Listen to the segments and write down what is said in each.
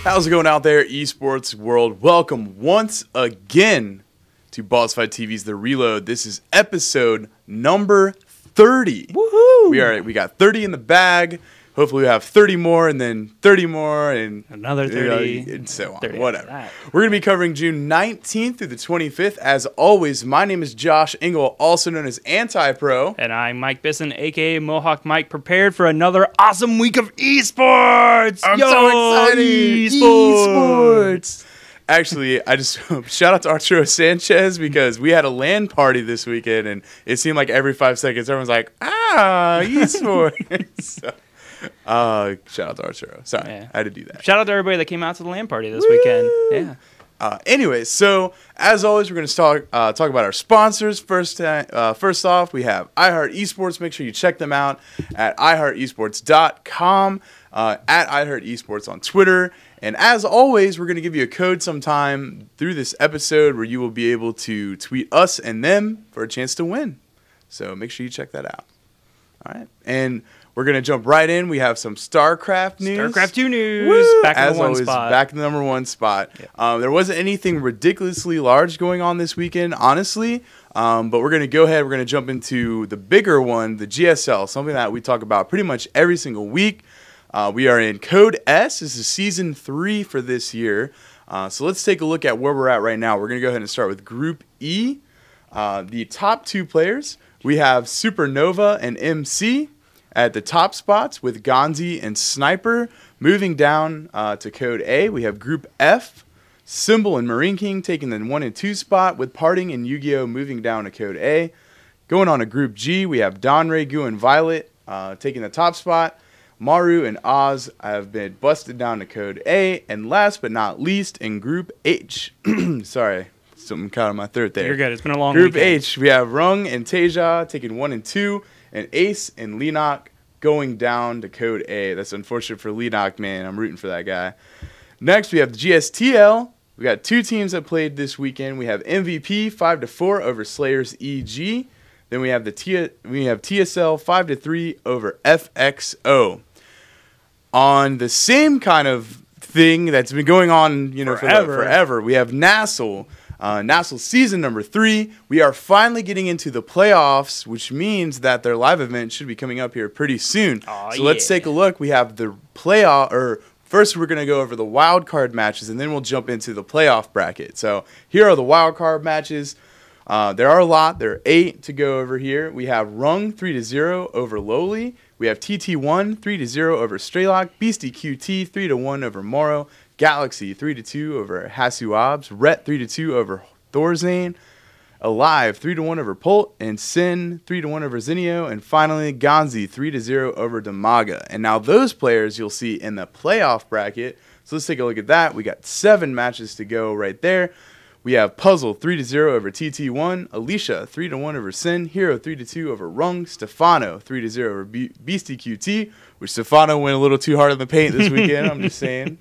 How's it going out there, esports world? Welcome once again to BossFightTV's The Reload. This is episode number 30. Woohoo! We got 30 in the bag. Hopefully we have 30 more and then 30 more and another 30 and so on. 30 Whatever. We're going to be covering June 19th through the 25th. As always, my name is Josh Engel, also known as Anti-Pro. And I'm Mike Bisson, aka Mohawk Mike, prepared for another awesome week of esports. I'm so excited. Esports. Actually, I just shout out to Arturo Sanchez because we had a LAN party this weekend and it seemed like every 5 seconds everyone's like, esports. So, shout out to Arturo. Sorry, yeah. I had to do that. Shout out to everybody that came out to the LAN party this weekend. Yeah. Anyways, so as always, we're going to talk about our sponsors. First off, we have iHeart Esports. Make sure you check them out at iHeartEsports.com, at iHeart Esports on Twitter. And as always, we're going to give you a code sometime through this episode where you will be able to tweet us and them for a chance to win. So make sure you check that out. All right. And we're going to jump right in. We have some StarCraft news. StarCraft 2 news. Woo! Back in As the one always, spot. back in the number one spot. Yeah. There wasn't anything ridiculously large going on this weekend, honestly. But we're going to go ahead. We're going to jump into the bigger one, the GSL, something that we talk about pretty much every single week. We are in Code S. This is Season 3 for this year. So let's take a look at where we're at right now. We're going to go ahead and start with Group E. The top two players, we have Supernova and MC at the top spots with Gonzi and Sniper. Moving down to Code A, we have Group F, Symbol and Marine King taking the 1 and 2 spot with Parting and Yu-Gi-Oh! Moving down to Code A. Going on to Group G, we have Donray, Gu, and Violet taking the top spot. Maru and Oz have been busted down to Code A. And last but not least, in Group H, sorry, something caught in my throat there. You're good. It's been a long Group weekend. H, we have Rung and Teja taking 1 and 2. And Ace and Lenok going down to Code A. That's unfortunate for Lenok, man. I'm rooting for that guy. Next, we have the GSTL. We got two teams that played this weekend. We have MVP 5-4 over Slayers EG. Then we have TSL 5-3 over FXO. On the same kind of thing that's been going on, forever. We have NASL. NASL season number 3. We are finally getting into the playoffs, which means that their live event should be coming up here pretty soon. Let's take a look. We have the first we're going to go over the wild card matches, and then we'll jump into the playoff bracket. So here are the wild card matches. There are a lot. There are 8 to go over here. We have Rung 3-0 over Lowly. We have TT1 3-0 over Straylock. Beastie QT 3-1 over Moro. Galaxy 3-2 over Hasuabs. Rhett 3-2 over Thorzane. Alive 3-1 over Pult. And Sin 3-1 over Zinio. And finally Gonzi 3-0 over Damaga. And now those players you'll see in the playoff bracket. So let's take a look at that. We got 7 matches to go right there. We have Puzzle 3-0 over TT1, Alicia 3-1 over Sin, Hero 3-2 over Rung, Stefano 3-0 over Beastie QT, which Stefano went a little too hard in the paint this weekend, I'm just saying.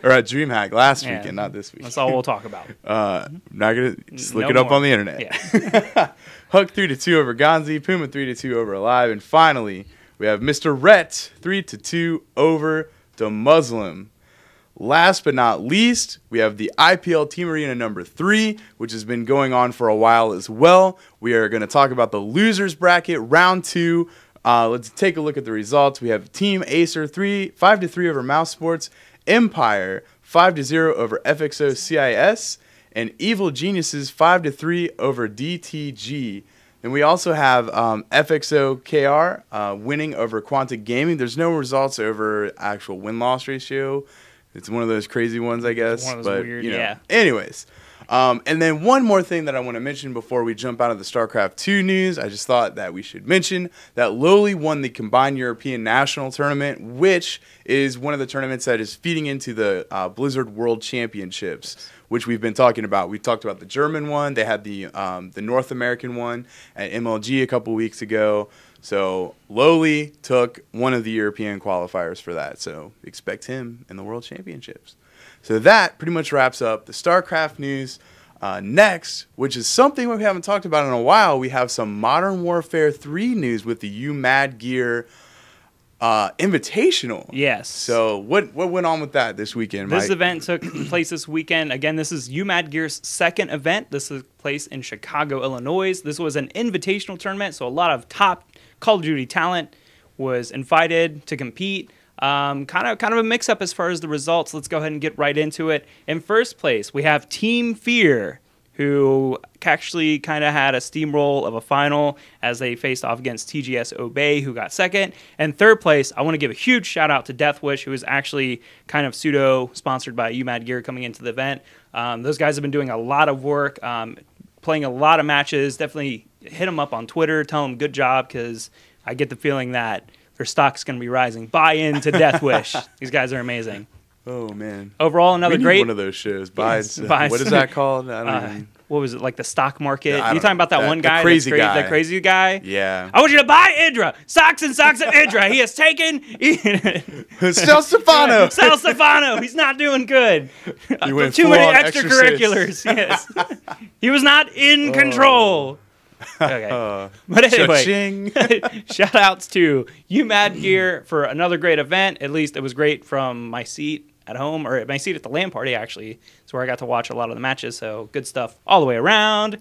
Or at DreamHack last weekend, not this week. That's all we'll talk about. Not gonna just look it up on the internet. Yeah. Huck 3-2 over Gonzi, Puma 3-2 over Alive, and finally we have Mr. Rhett 3-2 over the Muslim. Last but not least, we have the IPL Team Arena number 3, which has been going on for a while as well. We are going to talk about the losers bracket, round 2. Let's take a look at the results. We have Team Acer 5-3 over Mouse Sports, Empire 5-0 over FXO CIS, and Evil Geniuses 5-3 over DTG. Then we also have FXO KR winning over Quantic Gaming. There's no results over actual win-loss ratio. It's one of those crazy ones, I guess. One of those weird, yeah. Anyways, and then one more thing that I want to mention before we jump out of the StarCraft 2 news. I just thought that we should mention that Lowly won the Combined European National Tournament, which is one of the tournaments that is feeding into the Blizzard World Championships, which we've been talking about. We talked about the German one. They had the North American one at MLG a couple weeks ago. So Lowly took one of the European qualifiers for that. So expect him in the World Championships. So that pretty much wraps up the StarCraft news. Next, which is something we haven't talked about in a while, we have some Modern Warfare 3 news with the UMad Gear Invitational. Yes. So what went on with that this weekend, Mike? This event took place this weekend. Again, this is UMad Gear's second event. This took place in Chicago, Illinois. This was an invitational tournament, so a lot of top Call of Duty talent was invited to compete. Kind of a mix-up as far as the results. Let's go ahead and get right into it. In first place, we have Team Fear, who actually kind of had a steamroll of a final as they faced off against TGS Obey, who got second. And third place, I want to give a huge shout-out to Deathwish, who is actually kind of pseudo-sponsored by UMad Gear coming into the event. Those guys have been doing a lot of work, playing a lot of matches. Definitely hit them up on Twitter, tell them good job, because I get the feeling that their stock's going to be rising. Buy into Deathwish. These guys are amazing. Oh, man. Overall, another great one of those shows. Yes, what is that called? I don't even... What was it, like the stock market? Yeah, you talking about that one guy? The crazy guy. That crazy guy? Yeah. I want you to buy Idra. Socks and socks of Idra. He has taken... Sal Stefano. Sal Stefano. He's not doing good. Too many extracurriculars. Yes. He was not in control. Okay. But anyway, shout outs to UMad Gear for another great event. At least it was great from my seat at home, or my seat at the LAN party, actually. It's where I got to watch a lot of the matches, so good stuff all the way around.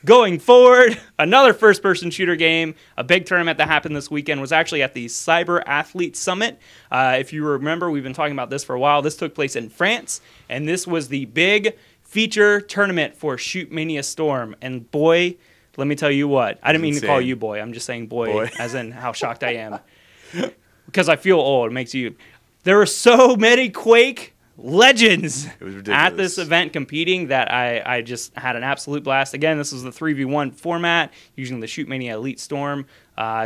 Going forward, another first-person shooter game. A big tournament that happened this weekend was actually at the Cyber Athlete Summit. If you remember, we've been talking about this for a while. This took place in France, and this was the big feature tournament for Shootmania Storm. And boy, let me tell you what. I didn't mean to call you boy. I'm just saying boy. As in how shocked I am. Because I feel old. It makes you... There were so many Quake legends at this event competing that I just had an absolute blast. Again, this was the 3v1 format using the Shootmania Elite Storm.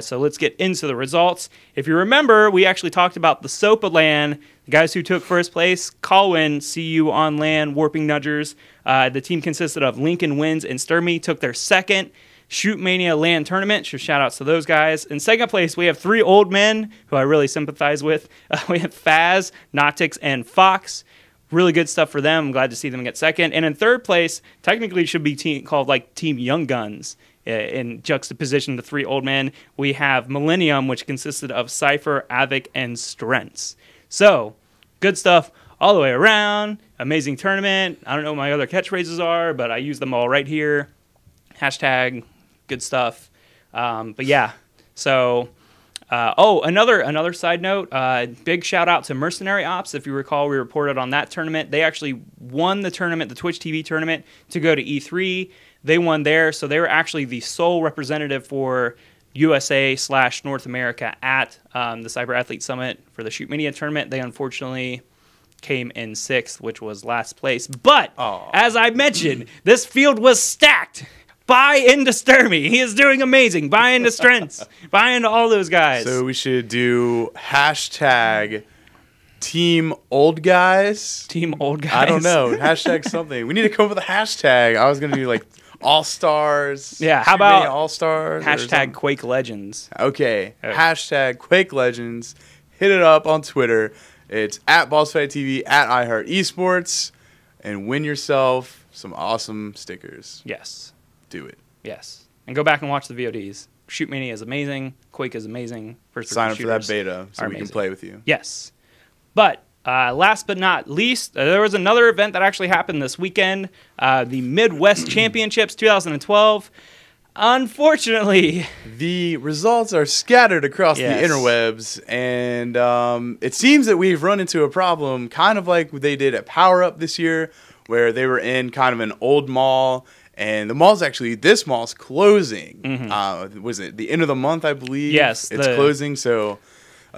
So let's get into the results. If you remember, we actually talked about the SOPA LAN, the guys who took first place, Colwyn, CU on LAN, Warping Nudgers. The team consisted of Lincoln Wins and Sturmy, took their second Shootmania LAN tournament, so shout outs to those guys. In second place, we have three old men who I really sympathize with. We have Faz, Noctix, and Fox. Really good stuff for them. I'm glad to see them get second. And in third place, technically it should be called like Team Young Guns. In juxtaposition to three old men, we have Millennium, which consisted of Cypher, Avic, and Strengths. So, good stuff all the way around. Amazing tournament. I don't know what my other catchphrases are, but I use them all right here. Hashtag good stuff. But yeah, so another side note, big shout out to Mercenary Ops. If you recall, we reported on that tournament. They actually won the tournament, the Twitch TV tournament, to go to E3. They won there, so they were actually the sole representative for USA/North America at the Cyber Athlete Summit for the Shootmania tournament. They unfortunately came in 6th, which was last place. But as I mentioned, this field was stacked. Buy into Sturmy. He is doing amazing. Buy into Strengths. Buy into all those guys. So we should do hashtag Team Old Guys. Team Old Guys. I don't know. Hashtag something. We need to come up with a hashtag. I was going to do like All-Stars. Yeah, how about All-Stars? Hashtag Quake Legends. Okay. Hashtag Quake Legends. Hit it up on Twitter. It's at BossFightTV, at iHeart Esports. And win yourself some awesome stickers. Yes. Do it. Yes. And go back and watch the VODs. Shootmania is amazing. Quake is amazing. Sign up for that beta so we can play with you. Yes. But last but not least, there was another event that actually happened this weekend. The Midwest Championships 2012. Unfortunately, the results are scattered across the interwebs, and it seems that we've run into a problem kind of like they did at Power Up this year, where they were in kind of an old mall. And the mall's actually, this mall's closing. Was it the end of the month, I believe? Yes. It's closing, so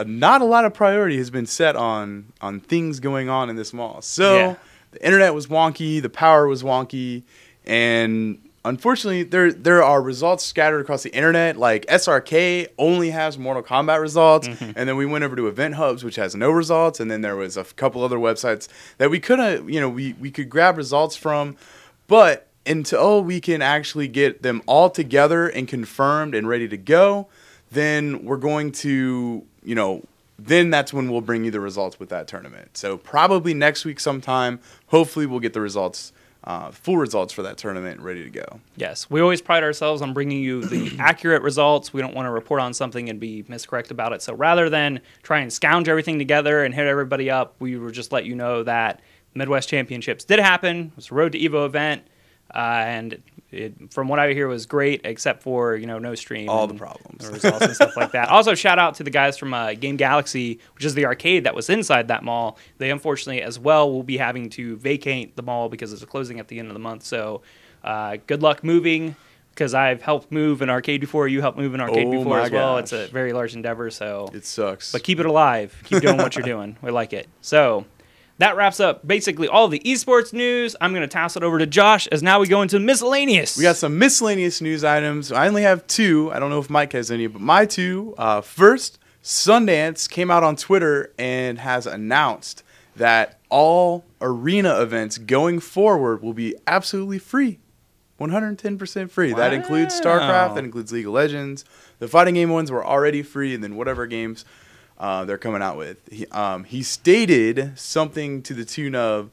not a lot of priority has been set on things going on in this mall. So the internet was wonky, the power was wonky, and unfortunately, there are results scattered across the internet. Like SRK only has Mortal Kombat results, and then we went over to Event Hubs, which has no results, and then there was a couple other websites that we could we could grab results from, but until we can actually get them all together and confirmed and ready to go, then we're going to, then that's when we'll bring you the results with that tournament. So probably next week sometime, hopefully we'll get the results full results for that tournament ready to go. Yes, we always pride ourselves on bringing you the accurate results. We don't want to report on something and be miscorrect about it. So rather than try and scourge everything together and hit everybody up, we will just let you know that Midwest Championships did happen. It was a Road to Evo event, and from what I hear, was great, except for no stream, all the problems, results and stuff like that. Also, shout out to the guys from Game Galaxy, which is the arcade that was inside that mall. They unfortunately, as well, will be having to vacate the mall because it's closing at the end of the month. So, good luck moving, because I've helped move an arcade before. You helped move an arcade before as well. It's a very large endeavor, so it sucks. But keep it alive. Keep doing what you're doing. We like it. So. That wraps up basically all the esports news. I'm going to toss it over to Josh as now we go into miscellaneous. We got some miscellaneous news items. I only have two. I don't know if Mike has any, but my two. First, Sundance came out on Twitter and has announced that all arena events going forward will be absolutely free. 110% free. Wow. That includes StarCraft. That includes League of Legends. The fighting game ones were already free, and then whatever games they're coming out with. He stated something to the tune of,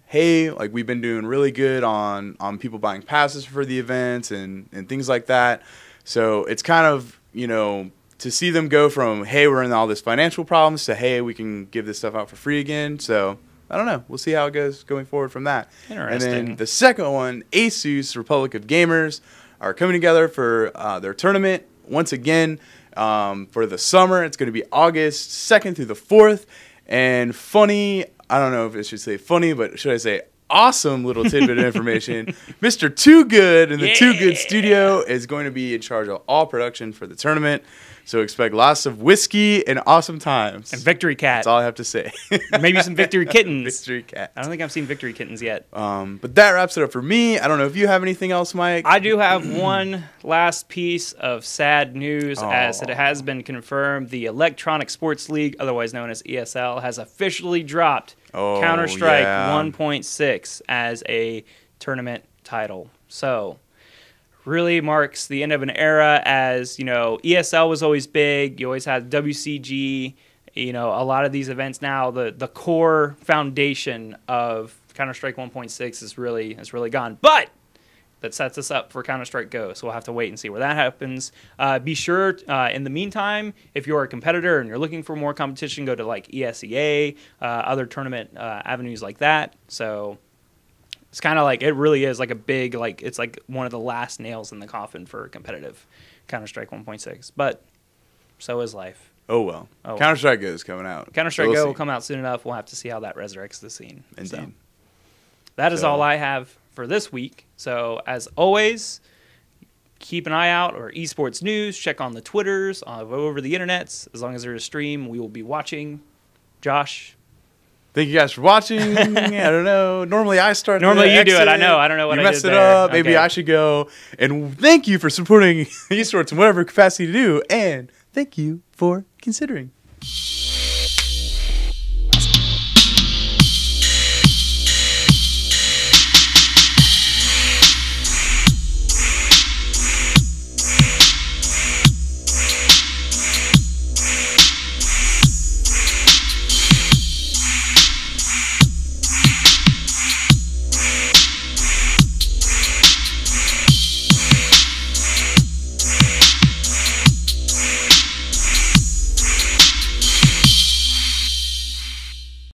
hey, like we've been doing really good on people buying passes for the events and things like that. So it's kind of, to see them go from, hey, we're in all this financial problems to, hey, we can give this stuff out for free again. So I don't know. We'll see how it goes going forward from that. Interesting. And then the second one, ASUS, Republic of Gamers, are coming together for their tournament once again. For the summer, it's going to be August 2nd through the 4th. And funny, I don't know if I should say funny, but should I say awesome little tidbit of information. Mr. Too Good in the Too Good studio is going to be in charge of all production for the tournament. So expect lots of whiskey and awesome times. And Victory Cat. That's all I have to say. Maybe some Victory Kittens. Victory Cat. I don't think I've seen Victory Kittens yet. But that wraps it up for me. I don't know if you have anything else, Mike. I do have one last piece of sad news, as it has been confirmed. The Electronic Sports League, otherwise known as ESL, has officially dropped Counter-Strike 1.6 as a tournament title. So really marks the end of an era, as ESL was always big. You always had WCG, a lot of these events now, the core foundation of Counter-Strike 1.6 is really gone. But that sets us up for Counter-Strike Go, so we'll have to wait and see where that happens. Be sure, in the meantime, if you're a competitor and you're looking for more competition, go to like ESEA, other tournament avenues like that. So it's kind of like, it really is like a big, it's like one of the last nails in the coffin for competitive Counter-Strike 1.6. But so is life. Oh, well. Counter-Strike Go is coming out. Counter-Strike Go will come out soon enough. We'll have to see how that resurrects the scene. Indeed. So, that is all I have for this week. So, as always, keep an eye out for esports news. Check on the Twitters, over the internets. As long as there's a stream, we will be watching. Josh? Thank you guys for watching. I don't know. Normally I start. Normally you do it. I know. I don't know what I did. You messed it up. Maybe I should go. And thank you for supporting esports in whatever capacity to do. And thank you for considering.